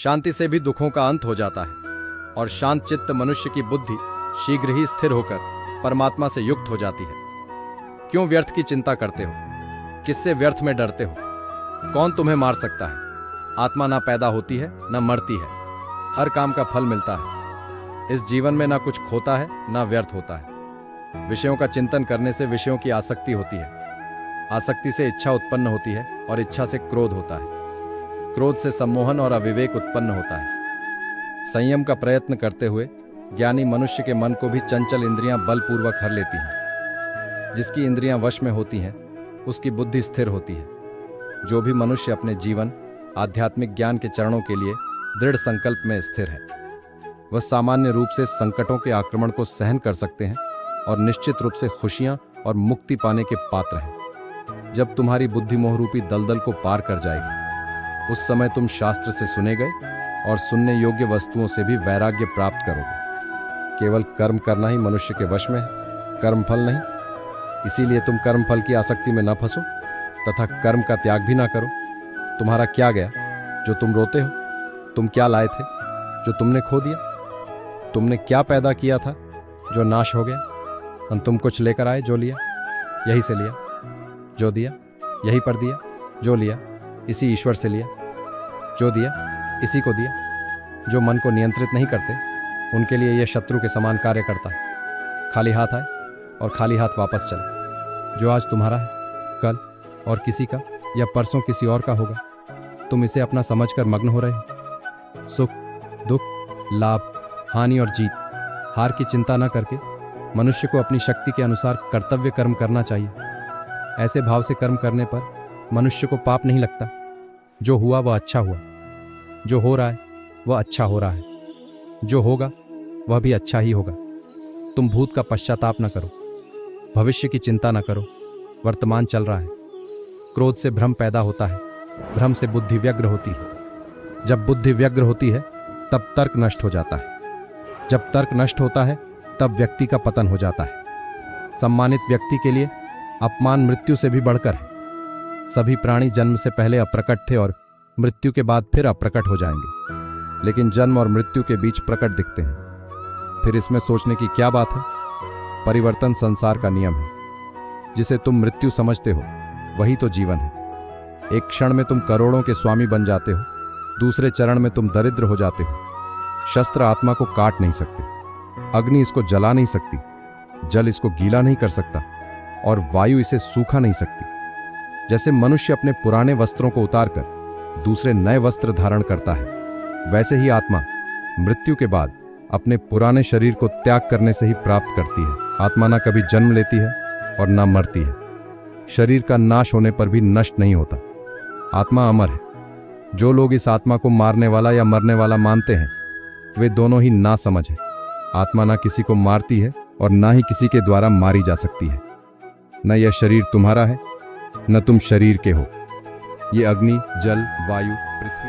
शांति से भी दुखों का अंत हो जाता है और शांत चित्त मनुष्य की बुद्धि शीघ्र ही स्थिर होकर परमात्मा से युक्त हो जाती है। क्यों व्यर्थ की चिंता करते हो? किससे व्यर्थ में डरते हो? कौन तुम्हें मार सकता है? आत्मा ना पैदा होती है ना मरती है, हर काम का फल मिलता है। इस जीवन में ना कुछ खोता है ना व्यर्थ होता है। विषयों का चिंतन करने से विषयों की आसक्ति होती है, आसक्ति से इच्छा उत्पन्न होती है और इच्छा से क्रोध होता है, क्रोध से सम्मोहन और अविवेक उत्पन्न होता है। संयम का प्रयत्न करते हुए ज्ञानी मनुष्य के मन को भी चंचल इंद्रियां बलपूर्वक हर लेती हैं। जिसकी इंद्रियां वश में होती हैं उसकी बुद्धि स्थिर होती है। जो भी मनुष्य अपने जीवन आध्यात्मिक ज्ञान के चरणों के लिए दृढ़ संकल्प में स्थिर है, वह सामान्य रूप से संकटों के आक्रमण को सहन कर सकते हैं और निश्चित रूप से खुशियां और मुक्ति पाने के पात्र हैं। जब तुम्हारी बुद्धि मोह रूपी दलदल को पार कर जाएगी, उस समय तुम शास्त्र से सुने गए और सुनने योग्य वस्तुओं से भी वैराग्य प्राप्त करोगे। केवल कर्म करना ही मनुष्य के वश में है, कर्मफल नहीं। इसीलिए तुम कर्मफल की आसक्ति में न फंसो तथा कर्म का त्याग भी ना करो। तुम्हारा क्या गया जो तुम रोते हो? तुम क्या लाए थे जो तुमने खो दिया? तुमने क्या पैदा किया था जो नाश हो गया? और तुम कुछ लेकर आए जो लिया, यही से लिया। जो दिया यही पर दिया, जो लिया इसी ईश्वर से लिया, जो दिया इसी को दिया। जो मन को नियंत्रित नहीं करते उनके लिए यह शत्रु के समान कार्य करता है। खाली हाथ आए और खाली हाथ वापस चले। जो आज तुम्हारा है कल और किसी का या परसों किसी और का होगा। तुम इसे अपना समझकर मग्न हो रहे हो। सुख दुख, लाभ हानि और जीत हार की चिंता न करके मनुष्य को अपनी शक्ति के अनुसार कर्तव्य कर्म करना चाहिए। ऐसे भाव से कर्म करने पर मनुष्य को पाप नहीं लगता। जो हुआ वह अच्छा हुआ, जो हो रहा है वह अच्छा हो रहा है, जो होगा वह भी अच्छा ही होगा। तुम भूत का पश्चाताप न करो, भविष्य की चिंता न करो। वर्तमान चल रहा है। क्रोध से भ्रम पैदा होता है, भ्रम से बुद्धि व्यग्र होती है। जब बुद्धि व्यग्र होती है तब तर्क नष्ट हो जाता है। जब तर्क नष्ट होता है तब व्यक्ति का पतन हो जाता है। सम्मानित व्यक्ति के लिए अपमान मृत्यु से भी बढ़कर है। सभी प्राणी जन्म से पहले अप्रकट थे और मृत्यु के बाद फिर अप्रकट हो जाएंगे, लेकिन जन्म और मृत्यु के बीच प्रकट दिखते हैं। फिर इसमें सोचने की क्या बात है? परिवर्तन संसार का नियम है। जिसे तुम मृत्यु समझते हो वही तो जीवन है। एक क्षण में तुम करोड़ों के स्वामी बन जाते हो, दूसरे चरण में तुम दरिद्र हो जाते हो। शस्त्र आत्मा को काट नहीं सकते, अग्नि इसको जला नहीं सकती, जल इसको गीला नहीं कर सकता और वायु इसे सूखा नहीं सकती। जैसे मनुष्य अपने पुराने वस्त्रों को उतारकर दूसरे नए वस्त्र धारण करता है, वैसे ही आत्मा मृत्यु के बाद अपने पुराने शरीर को त्याग करने से ही प्राप्त करती है। आत्मा ना कभी जन्म लेती है और ना मरती है। शरीर का नाश होने पर भी नष्ट नहीं होता। आत्मा अमर है। जो लोग इस आत्मा को मारने वाला या मरने वाला मानते हैं वे दोनों ही ना समझ है। आत्मा ना किसी को मारती है और ना ही किसी के द्वारा मारी जा सकती है। न यह शरीर तुम्हारा है न तुम शरीर के हो। ये अग्नि, जल, वायु, पृथ्वी